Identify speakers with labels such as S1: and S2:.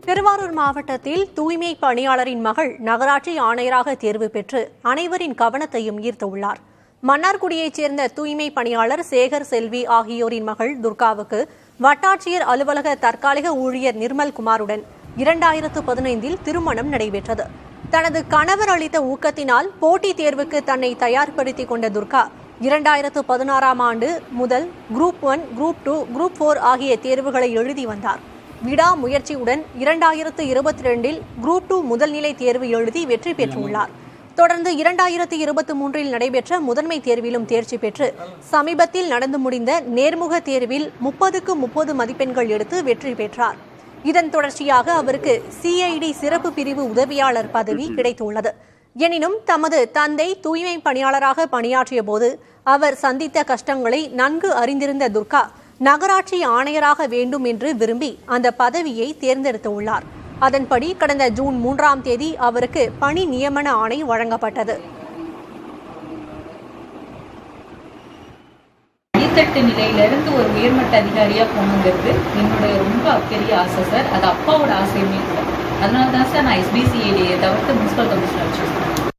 S1: திருவாரூர் மாவட்டத்தில் தூய்மை பணியாளரின் மகள் நகராட்சி ஆணையராக தேர்வு பெற்று அனைவரின் கவனத்தையும் ஈர்த்துள்ளார். மன்னார்குடியைச் சேர்ந்த தூய்மை பணியாளர் சேகர் செல்வி ஆகியோரின் மகள் துர்காவுக்கு வட்டாட்சியர் அலுவலக தற்காலிக ஊழியர் நிர்மல் குமாருடன் 2015 திருமணம் நடைபெற்றது. தனது கணவர் அளித்த ஊக்கத்தினால் போட்டித் தேர்வுக்கு தன்னை தயார்படுத்திக் கொண்ட துர்கா 2016 ஆண்டு முதல் குரூப் 1, குரூப் 2, குரூப் 4 ஆகிய தேர்வுகளை எழுதி வந்தார். விடாமுயற்சியுடன் 2022 குரூப் 2 முதல்நிலை தேர்வு எழுதி வெற்றி பெற்றுள்ளார். தொடர்ந்து 2023 நடைபெற்ற முதன்மை தேர்விலும் தேர்ச்சி பெற்று சமீபத்தில் நடந்து முடிந்த நேர்முக தேர்வில் 30க்கு 30 மதிப்பெண்கள் எடுத்து வெற்றி பெற்றார். இதன் தொடர்ச்சியாக அவருக்கு CID சிறப்பு பிரிவு உதவியாளர் பதவி கிடைத்துள்ளது. எனினும் தமது தந்தை தூய்மை பணியாளராக பணியாற்றிய போது அவர் சந்தித்த கஷ்டங்களை நன்கு அறிந்திருந்த துர்கா நகராட்சி ஆணையராக வேண்டும் என்று விரும்பி அந்த பதவியை தேர்ந்தெடுத்துள்ளார். அதன்படி கடந்த ஜூன் 3ஆம் தேதி அவருக்கு பணி நியமன ஆணை வழங்கப்பட்டது.
S2: அடித்தட்டு நிலையிலிருந்து ஒரு உயர்மட்ட அதிகாரியா போகணுங்கிறது என்னுடைய ரொம்ப பெரிய ஆசை சார். அது அப்பாவோட ஆசையுமே கூட. அதனால தான் சார் நான் SBCID தவிர்த்து முனிசிபல் கமிஷனர் சூஸ் பண்ணேன்.